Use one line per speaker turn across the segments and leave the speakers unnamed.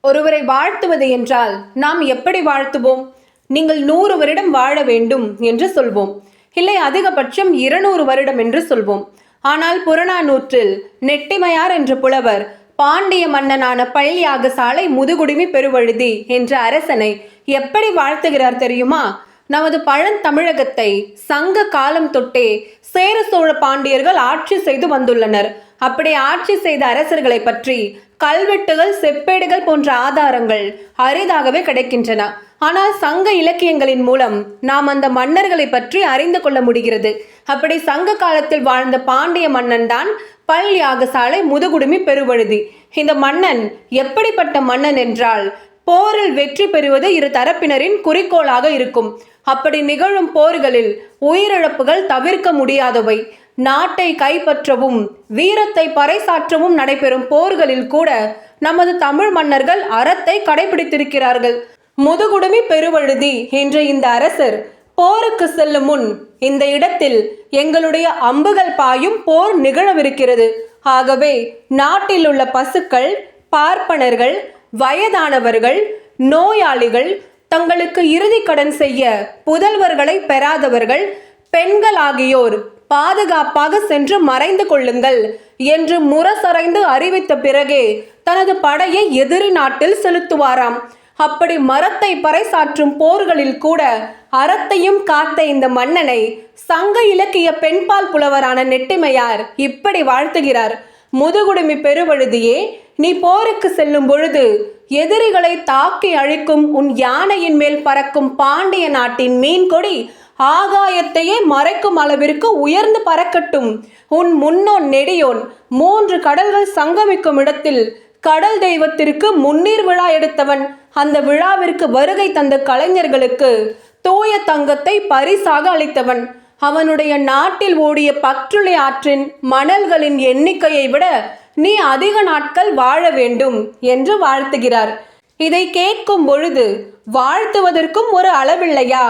ஒருவரை வாழ்த்துவது என்றால் நாம் எப்படி வாழ்த்துவோம்? நீங்கள் 100 வருடம் வாழ வேண்டும் என்று சொல்வோம். இல்லை, அதிகபட்சம் 200 வருடம் என்று சொல்வோம். ஆனால் புறநானூற்றில் நெட்டிமையார் என்ற புலவர் பாண்டிய மன்னனான பல்யாகசாலை முதுகுடுமி பெருவழுதி என்ற அரசனை எப்படி வாழ்த்துகிறார் தெரியுமா? நமது பழந்தமிழகத்தை சங்க காலம் தொட்டே சேர சோழ பாண்டியர்கள் ஆட்சி செய்து வந்துள்ளனர். அப்படி ஆட்சி செய்த அரசர்களை பற்றி கல்வெட்டுகள், செப்பேடுகள் போன்ற ஆதாரங்கள் அரிதாகவே கிடைக்கின்றன. ஆனால் சங்க இலக்கியங்களின் மூலம் நாம் அந்த மன்னர்களை பற்றி அறிந்து கொள்ள முடிகிறது. அப்படி சங்க காலத்தில் வாழ்ந்த பாண்டிய மன்னன் தான் பல்யாகசாலை முதுகுடுமி பெருவழுதி. இந்த மன்னன் எப்படிப்பட்ட மன்னன் என்றால், போரில் வெற்றி பெறுவது இரு தரப்பினரின் குறிக்கோளாக இருக்கும். அப்படி நிகழும் போர்களில் உயிரிழப்புகள் தவிர்க்க முடியாதவை. நாட்டை கைப்பற்றவும் வீரத்தை பறைசாற்றவும் நடைபெறும் போர்களில் கூட நமது தமிழ் மன்னர்கள் அறத்தை கடைபிடித்திருக்கிறார்கள். முதுகுடுமி பெருவழுதி என்ற இந்த அரசர் போருக்கு செல்லும் முன், இந்த இடத்தில் எங்களுடைய அம்புகள் பாயும் போர் நிகழவிருக்கிறது. ஆகவே நாட்டில் உள்ள பசுக்கள், பார்ப்பனர்கள், வயதானவர்கள், நோயாளிகள், தங்களுக்கு இறுதி கடன் செய்ய புதல்வர்களை பெறாதவர்கள், பெண்கள் ஆகியோர் பாதுகாப்பாக சென்று மறைந்து கொள்ளுங்கள் என்று முரசறைந்து அறிவித்த பிறகே தனது படையை எதிரி நாட்டில் செலுத்துவாராம். அப்படி மரத்தை பறைசாற்றும் போர்களில் கூட அறத்தையும் காத்த இந்த மன்னனை சங்க இலக்கிய பெண்பால் புலவரான நெட்டிமையார் இப்படி வாழ்த்துகிறார். முதுகுடுமி பெருவழுதியே, நீ போருக்கு செல்லும் பொழுது எதிரிகளை தாக்கி அழிக்கும் உன் யானையின் மேல் பறக்கும் பாண்டிய நாட்டின் மீன்கொடி ஆகாயத்தையே மறைக்கும் அளவிற்கு உயர்ந்து பறக்கட்டும். உன் முன்னோன் நெடியோன் 3 கடல்கள் சங்கமிக்கும் இடத்தில் கடல் தெய்வத்திற்கு முன்னீர் விழா எடுத்தவன். அந்த விழாவிற்கு வருகை தந்த கலைஞர்களுக்கு தூய தங்கத்தை பரிசாக அளித்தவன். அவனுடைய நாட்டில் ஓடிய பற்றுளி ஆற்றின் மணல்களின் எண்ணிக்கையை விட நீ அதிக நாட்கள் வாழ வேண்டும் என்று வாழ்த்துகிறார். இதை கேட்கும் பொழுது வாழ்த்துவதற்கும் ஒரு அளவில்லையா?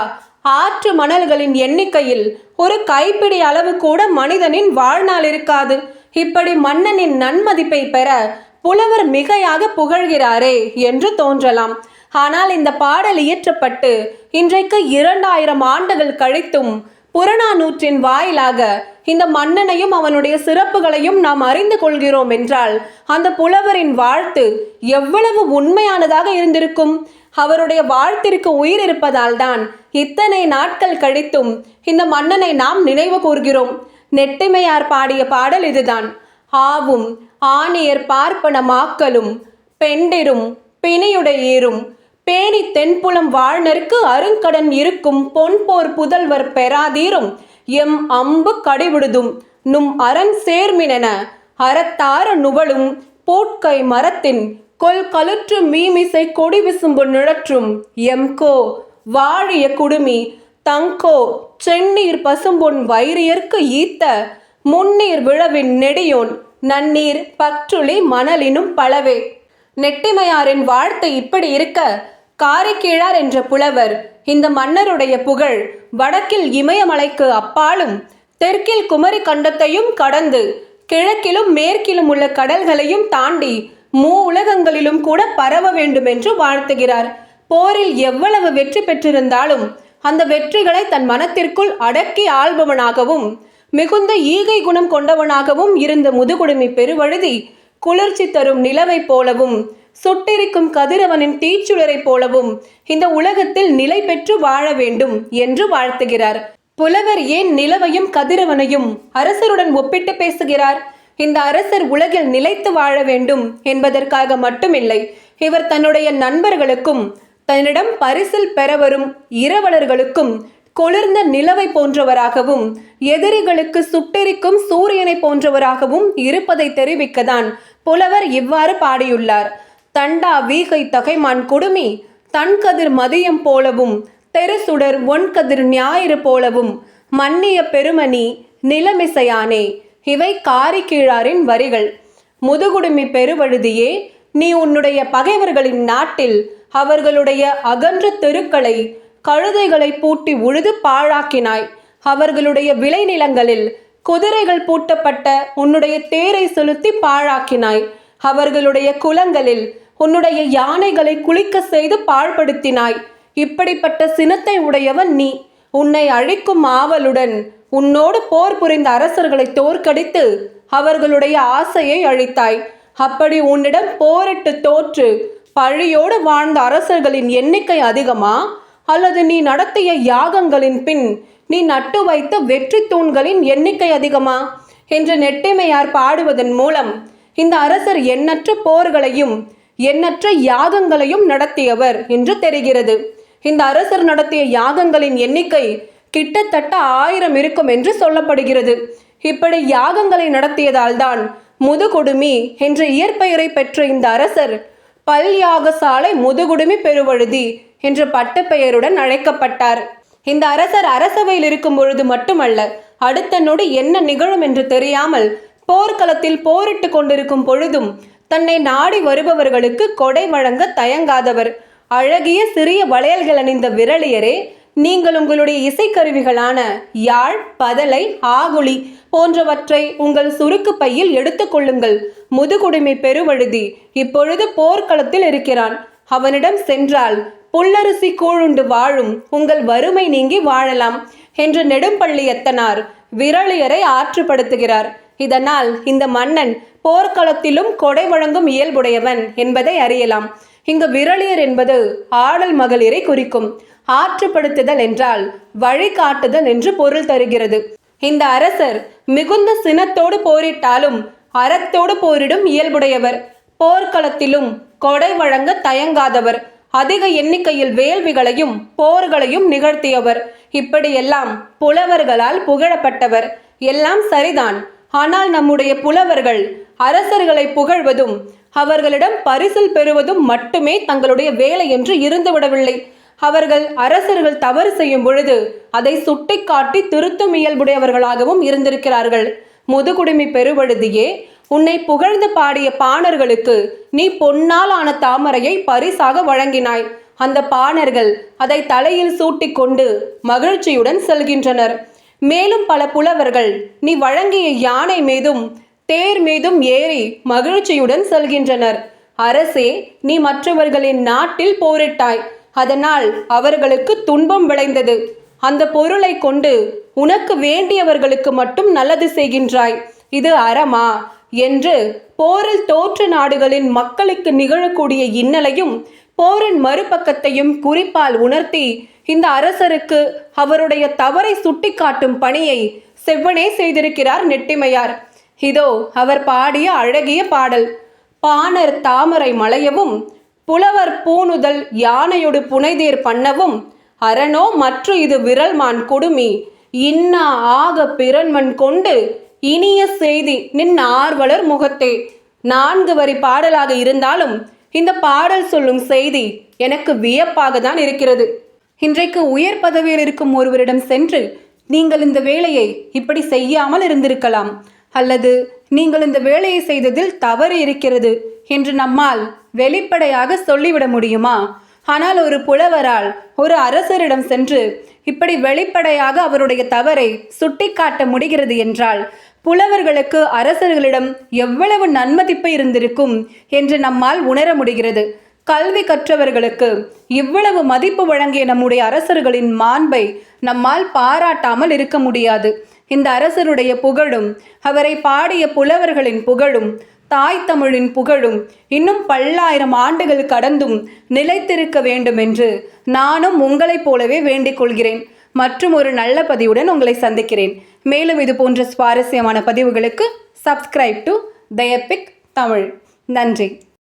ஆற்று மணல்களின் எண்ணிக்கையில் ஒரு கைப்பிடி அளவு கூட மனிதனின் வாழ்நாள் இருக்காது. இப்படி மன்னனின் நன்மதிப்பை பெற புலவர் மிகையாக புகழ்கிறாரே என்று தோன்றலாம். ஆனால் இந்த பாடல் இயற்றப்பட்டு இன்றைக்கு 2000 ஆண்டுகள் கழித்தும் புறநானூற்றின் வாயிலாக இந்த மன்னனையும் அவனுடைய சிறப்புகளையும் நாம் அறிந்து கொள்கிறோம் என்றால், அந்த புலவரின் வாழ்த்து எவ்வளவு உண்மையானதாக இருந்திருக்கும். அவருடைய வாழ்த்திற்கு உயிர் இருப்பதால் தான் இத்தனை நாட்கள் கழித்தும் இந்த மன்னனை நாம் நினைவு கூர்கிறோம். நெட்டிமையார் பாடிய பாடல் இதுதான். ஆவும் ஆணியர் பார்ப்பன மாக்களும் பெண்டிரும் பிணியுடையீரும் பேணி தென்புலம் வாழ்நர்க்கு அருங்கடன் இருக்கும் பொன்போர் புதல்வர் பெறாதீரும் எம் அம்பு கடிவிடுதும் நும் அரண் சேர்மினென அறத்தார நுவலும் போட்கை மரத்தின் கொல் கலுற்று மீமிசை கொடி விசும்பு நிழற்றும் எம்கோ வாழிய குடுமி தங்கோ செந்நீர் பசும்பொன் வைரியர்க்கு ஈத்த முன்னீர் விழவின் நெடியோன் நன்னீர் பற்றுளி மணலினும் பலவே. நெட்டிமையாரின் வாழ்த்து இப்படி இருக்க, காரைக்கீழார் என்ற புலவர் இந்த மன்னருடைய புகழ் வடக்கில் இமயமலைக்கு அப்பாலும் தெற்கில் குமரி கண்டத்தையும் கடந்து கிழக்கிலும் மேற்கிலும் உள்ள கடல்களையும் தாண்டி உலகங்களிலும் கூட பரவ வேண்டும் என்று வாழ்த்துகிறார். போரில் எவ்வளவு வெற்றி பெற்றிருந்தாலும் அந்த வெற்றிகளை தன் மனத்திற்குள் அடக்கி ஆள்பவனாகவும் மிகுந்த ஈகை குணம் கொண்டவனாகவும் இருந்த முதுகுடுமி பெருவழுதி குளிர்ச்சி தரும் நிலவை போலவும் சுட்டெரிக்கும் கதிரவனின் தீச்சுடரை போலவும் இந்த உலகத்தில் நிலை பெற்று வாழ வேண்டும் என்று வாழ்த்துகிறார். புலவர் ஏன் நிலவையும் கதிரவனையும் அரசருடன் ஒப்பிட்டு பேசுகிறார்? இந்த அரசர் உலகில் நிலைத்து வாழ வேண்டும் என்பதற்காக மட்டுமில்லை. இவர் தன்னுடைய நண்பர்களுக்கும் தன்னிடம் பரிசில் பெற வரும் இரவலர்களுக்கும் குளிர்ந்த நிலவை போன்றவராகவும் எதிரிகளுக்கு சுட்டெரிக்கும் சூரியனை போன்றவராகவும் இருப்பதை தெரிவிக்கத்தான் புலவர் இவ்வாறு பாடியுள்ளார். தண்டா வீகை தகைமான் குடுமி தன்கதிர் மதியம் போலவும் தெருசுடர் ஒன்கதிர் ஞாயிறு போலவும் மன்னிய பெருமணி நிலமிசையானே. இவை காரைக்கீழாரின் வரிகள். முதுகுடுமி பெருவழுதியே, நீ உன்னுடைய பகைவர்களின் நாட்டில் அவர்களுடைய அகன்ற தெருக்களை கழுதைகளை பூட்டி உழுது பாழாக்கினாய். அவர்களுடைய விளைநிலங்களில் குதிரைகள் பூட்டப்பட்ட உன்னுடைய தேரை செலுத்தி பாழாக்கினாய். அவர்களுடைய குலங்களில் உன்னுடைய யானைகளை குளிக்க செய்து பாழ்படுத்தினாய். இப்படிப்பட்ட சினத்தை உடையவன் நீ. உன்னை அழிக்கும் ஆவலுடன் உன்னோடு போர் புரிந்த அரசர்களை தோற்கடித்து அவர்களுடைய ஆசையை அழித்தாய். அப்படி உன்னிடம் போரிட்டு தோற்று பழியோடு வாழ்ந்த அரசர்களின் எண்ணிக்கை அதிகமா, அல்லது நீ நடத்திய யாகங்களின் பின் நீ நட்டு வைத்த வெற்றி தூண்களின் எண்ணிக்கை அதிகமா என்று நெட்டிமையார் பாடுவதன் மூலம் இந்த அரசர் எண்ணற்ற போர்களையும் எண்ணற்ற யாகங்களையும் நடத்தியவர் என்று தெரிகிறது. இந்த அரசர் நடத்திய யாகங்களின் எண்ணிக்கை கிட்டத்தட்ட 1000 இருக்கும் என்று சொல்லப்படுகிறது. இப்படி யாகங்களை நடத்தியதால் தான் முதுகுடுமி என்ற இயற்பெயரை பெற்ற இந்த அரசர் பல்யாகசாலை முதுகுடுமி பெருவழுதி என்ற பட்டப்பெயருடன் அழைக்கப்பட்டார். இந்த அரசர் அரசவையில் இருக்கும் பொழுது மட்டுமல்ல, அடுத்த நொடி என்ன நிகழும் என்று தெரியாமல் போர்க்களத்தில் போரிட்டு கொண்டிருக்கும் பொழுதும் தன்னை நாடி வருபவர்களுக்கு கொடை வழங்க தயங்காதவர். அழகிய சிறிய வளையல்கள் அணிந்த விரலியரே, நீங்கள் உங்களுடைய இசைக்கருவிகளான யாழ், பதலை, ஆகுளி போன்றவற்றை உங்கள் சுருக்கு பையில் எடுத்துக்கொள்ளுங்கள். முதுகுடுமி பெருவழுதி இப்பொழுது போர்க்களத்தில் இருக்கிறான். அவனிடம் சென்றால் புல்லரிசி கூழுண்டு வாழும் உங்கள் வறுமை நீங்கி வாழலாம் என்று நெடும்பள்ளியத்தனார் விரலியரை ஆற்றுப்படுத்துகிறார். இதனால் இந்த மன்னன் போர்க்களத்திலும் கொடை வழங்கும் இயல்புடையவன் என்பதை அறியலாம். இங்கு விரலியர் என்பது ஆடல் மகளிரை குறிக்கும். ஆற்றுப்படுத்துதல் என்றால் வழிகாட்டுதல் என்று பொருள் தருகிறது. இந்த அரசர் மிகுந்த சினத்தோடு போரிட்டாலும் அறத்தோடு போரிடும் இயல்புடையவர். போர்க்களத்திலும் கொடை வழங்க தயங்காதவர். அதிக எண்ணிக்கையில் வேள்விகளையும் போர்களையும் நிகழ்த்தியவர். இப்படியெல்லாம் புலவர்களால் புகழப்பட்டவர். எல்லாம் சரிதான். ஆனால் நம்முடைய புலவர்கள் அரசர்களை புகழ்வதும் அவர்களிடம் பரிசில் பெறுவதும் மட்டுமே தங்களுடைய வேலை என்று இருந்துவிடவில்லை. அவர்கள் அரசர்கள் தவறு செய்யும் பொழுது அதை சுட்டிக்காட்டி திருத்தும் இயல்புடையவர்களாகவும் இருந்திருக்கிறார்கள். முதுகுடுமி பெருவழுதியே, உன்னை புகழ்ந்து பாடிய பாணர்களுக்கு நீ பொன்னால் ஆன தாமரையை பரிசாக வழங்கினாய். அந்த பாணர்கள் அதை தலையில் சூட்டிக்கொண்டு மகிழ்ச்சியுடன் செல்கின்றனர். மேலும் பல புலவர்கள் நீ வழங்கிய யானை மீதும் தேர் மீதும் ஏறி மகிழ்ச்சியுடன் செல்கின்றனர். அரசே, நீ மற்றவர்களின் நாட்டில் போரிட்டாய். அதனால் அவர்களுக்கு துன்பம் விளைந்தது. அந்த பொருளை கொண்டு உனக்கு வேண்டியவர்களுக்கு மட்டும் நல்லது செய்கின்றாய். இது அறமா என்று போரில் தோற்ற நாடுகளின் மக்களுக்கு நிகழக்கூடிய இன்னலையும் போரின் மறுபக்கத்தையும் குறிப்பால் உணர்த்தி இந்த அரசருக்கு அவருடைய தவறை சுட்டிக்காட்டும் பணியை செவ்வனே செய்திருக்கிறார் நெட்டிமையார். இதோ அவர் பாடிய அழகிய பாடல். பாணர் தாமரை மலையவும் புலவர் பூணுதல் யானையொடு புனைதேர் பண்ணவும் அரணோ மற்ற இது விரல்மான் குடுமி இன்னா ஆக பிறன்மண் கொண்டு இனிய செய்தி நின் ஆர்வலர் முகத்தே. 4 வரி பாடலாக இருந்தாலும் இந்த பாடல் சொல்லும் செய்தி எனக்கு வியப்பாக தான் இருக்கிறது. இன்றைக்கு உயர் பதவியில் இருக்கும் ஒருவரிடம் சென்று நீங்கள் இந்த வேலையை இப்படி செய்யாமல் இருந்திருக்கலாம், அல்லது நீங்கள் இந்த வேலையை செய்ததில் தவறு இருக்கிறது என்று நம்மால் வெளிப்படையாக சொல்லிவிட முடியுமா? ஆனால் ஒரு புலவரால் ஒரு அரசரிடம் சென்று இப்படி வெளிப்படையாக அவருடைய தவறை சுட்டிக்காட்ட முடிகிறது என்றால் புலவர்களுக்கு அரசர்களிடம் எவ்வளவு நன்மதிப்பு இருந்திருக்கும் என்று நம்மால் உணர முடிகிறது. கல்வி கற்றவர்களுக்கு இவ்வளவு மதிப்பு வழங்கிய நம்முடைய அரசர்களின் மாண்பை நம்மால் பாராட்டாமல் இருக்க முடியாது. இந்த அரசருடைய புகழும் அவரை பாடிய புலவர்களின் புகழும் தாய் தமிழின் புகழும் இன்னும் பல்லாயிரம் ஆண்டுகள் கடந்தும் நிலைத்திருக்க வேண்டும் என்று நானும் உங்களைப் போலவே வேண்டிக் கொள்கிறேன். மற்றும் ஒரு நல்ல பதிவுடன் உங்களை சந்திக்கிறேன். மேலும் இது போன்ற சுவாரஸ்யமான பதிவுகளுக்கு subscribe to the epic Tamil. நன்றி.